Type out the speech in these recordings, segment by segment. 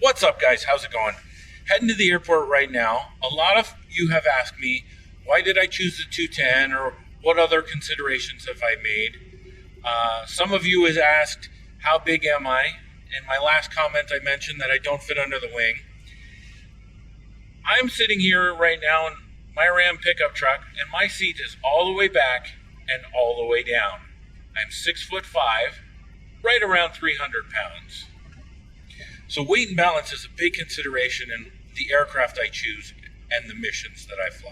What's up, guys? How's it going? Heading to the airport right now. A lot of you have asked me, why did I choose the 210, or what other considerations have I made? Some of you has asked, how big am I? In my last comment, I mentioned that I don't fit under the wing. I'm sitting here right now in my Ram pickup truck, and my seat is all the way back and all the way down. I'm 6'5", right around 300 pounds. So weight and balance is a big consideration in the aircraft I choose and the missions that I fly.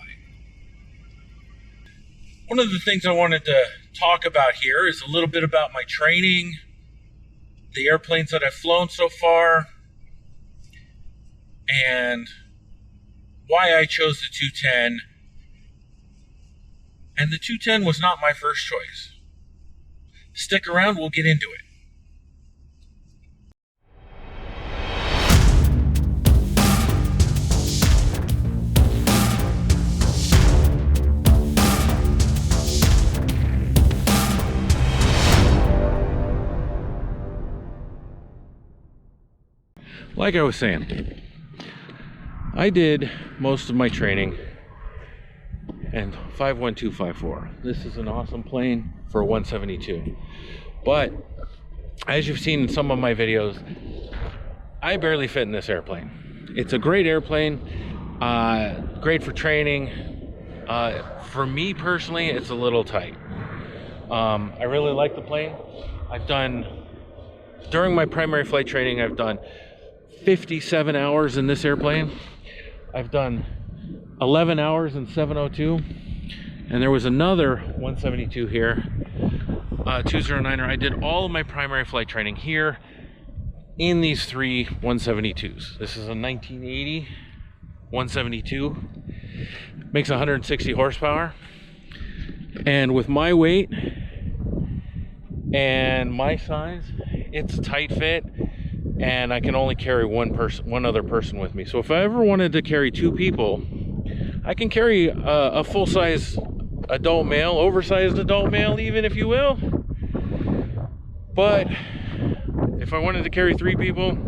One of the things I wanted to talk about here is a little bit about my training, the airplanes that I've flown so far, and why I chose the 210. And the 210 was not my first choice. Stick around, we'll get into it. Like I was saying, I did most of my training in 51254. This is an awesome plane for a 172. But as you've seen in some of my videos, I barely fit in this airplane. It's a great airplane, great for training. For me personally, it's a little tight. I really like the plane. During my primary flight training, I've done 57 hours in this airplane. I've done 11 hours in 702, and there was another 172 here, 209er. I did all of my primary flight training here in these three 172s. This is a 1980 172, makes 160 horsepower, and with my weight and my size, it's a tight fit. And I can only carry one other person with me. So if I ever wanted to carry two people, I can carry a full-size adult male, oversized adult male even, if you will. But if I wanted to carry three people,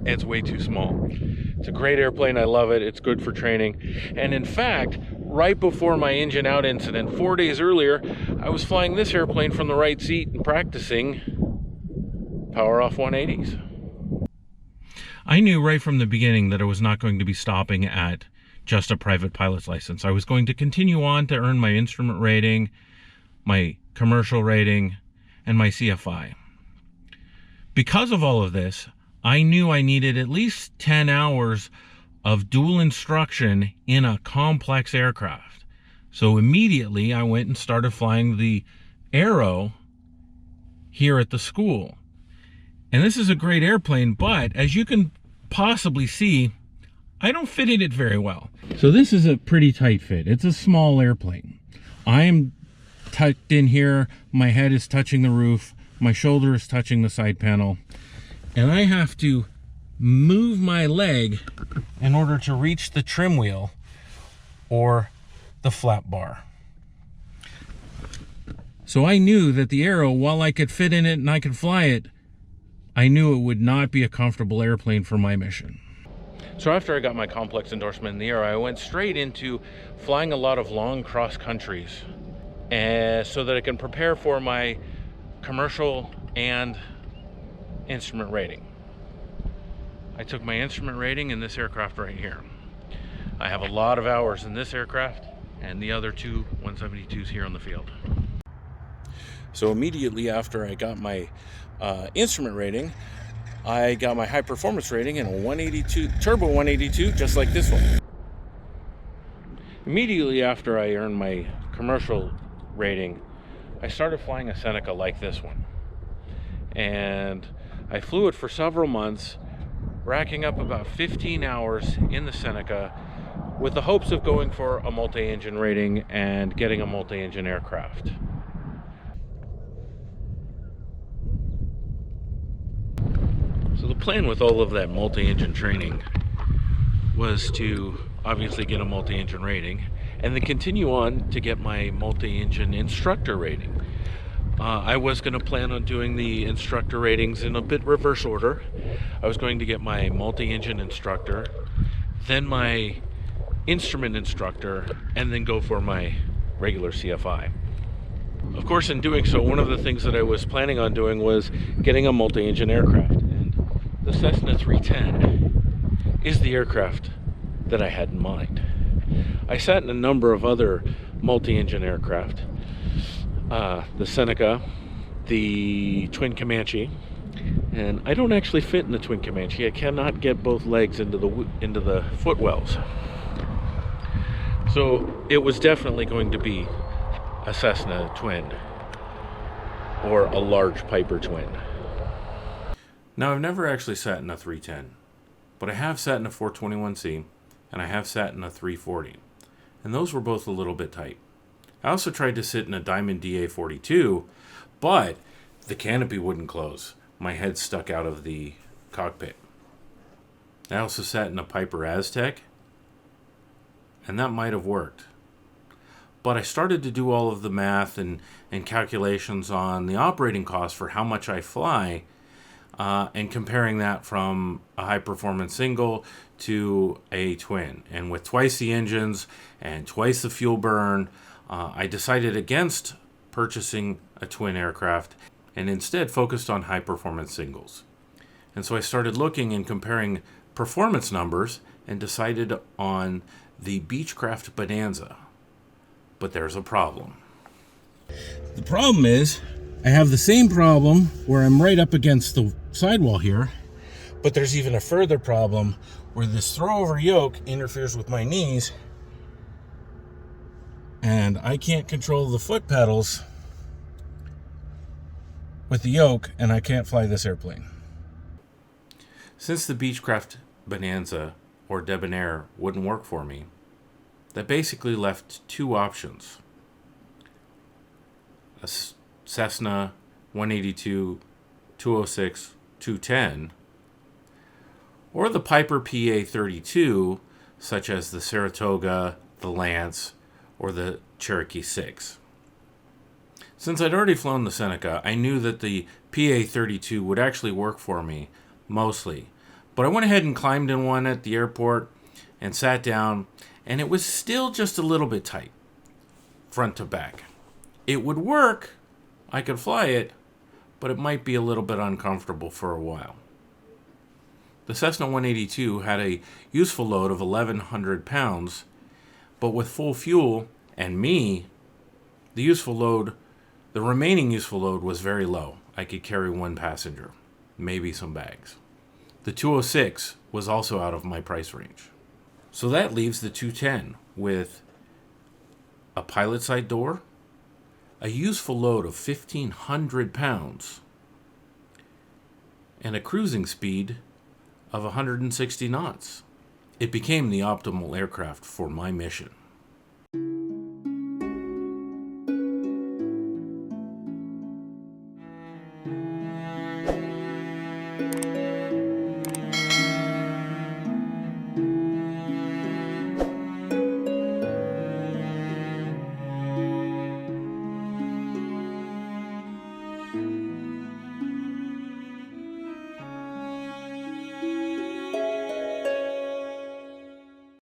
it's way too small. It's a great airplane, I love it, it's good for training. And in fact, right before my engine out incident, 4 days earlier, I was flying this airplane from the right seat and practicing power off 180s. I knew right from the beginning that I was not going to be stopping at just a private pilot's license. I was going to continue on to earn my instrument rating, my commercial rating, and my CFI. Because of all of this, I knew I needed at least 10 hours of dual instruction in a complex aircraft. So immediately I went and started flying the Aero here at the school. And this is a great airplane, but as you can possibly see, I don't fit in it very well. So this is a pretty tight fit. It's a small airplane. I am tucked in here. My head is touching the roof. My shoulder is touching the side panel. And I have to move my leg in order to reach the trim wheel or the flap bar. So I knew that the Aero, while I could fit in it and I could fly it, I knew it would not be a comfortable airplane for my mission. So after I got my complex endorsement in the Aero, I went straight into flying a lot of long cross countries, so that I can prepare for my commercial and instrument rating. I took my instrument rating in this aircraft right here. I have a lot of hours in this aircraft and the other two 172s here on the field. So immediately after I got my instrument rating, I got my high performance rating in a 182 turbo 182, just like this one. Immediately after I earned my commercial rating, I started flying a Seneca like this one, and I flew it for several months, racking up about 15 hours in the Seneca with the hopes of going for a multi-engine rating and getting a multi-engine aircraft. So the plan with all of that multi-engine training was to obviously get a multi-engine rating and then continue on to get my multi-engine instructor rating. I was going to plan on doing the instructor ratings in a bit reverse order. I was going to get my multi-engine instructor, then my instrument instructor, and then go for my regular CFI. Of course, in doing so, one of the things that I was planning on doing was getting a multi-engine aircraft. And the Cessna 310 is the aircraft that I had in mind. I sat in a number of other multi-engine aircraft. The Seneca, the Twin Comanche, and I don't actually fit in the Twin Comanche. I cannot get both legs into the footwells. So it was definitely going to be a Cessna twin or a large Piper twin. Now, I've never actually sat in a 310, but I have sat in a 421C and I have sat in a 340, and those were both a little bit tight. I also tried to sit in a Diamond DA42, but the canopy wouldn't close. My head stuck out of the cockpit. I also sat in a Piper Aztec, and that might have worked. But I started to do all of the math and calculations on the operating cost for how much I fly, and comparing that from a high-performance single to a twin. And with twice the engines and twice the fuel burn, I decided against purchasing a twin aircraft and instead focused on high-performance singles. And so I started looking and comparing performance numbers and decided on the Beechcraft Bonanza. But there's a problem. The problem is I have the same problem where I'm right up against the sidewall here, but there's even a further problem where this throw-over yoke interferes with my knees, and I can't control the foot pedals with the yoke, and I can't fly this airplane. Since the Beechcraft Bonanza or Debonair wouldn't work for me, that basically left two options: a Cessna 182, 206, 210, or the Piper PA-32, such as the Saratoga, the Lance, or the Cherokee 6. Since I'd already flown the Seneca, I knew that the PA-32 would actually work for me, mostly. But I went ahead and climbed in one at the airport and sat down, and it was still just a little bit tight, front to back. It would work, I could fly it, but it might be a little bit uncomfortable for a while. The Cessna 182 had a useful load of 1,100 pounds, but with full fuel and me, the remaining useful load was very low. I could carry one passenger, maybe some bags. The 206 was also out of my price range. So that leaves the 210 with a pilot side door, a useful load of 1,500 pounds, and a cruising speed of 160 knots. It became the optimal aircraft for my mission.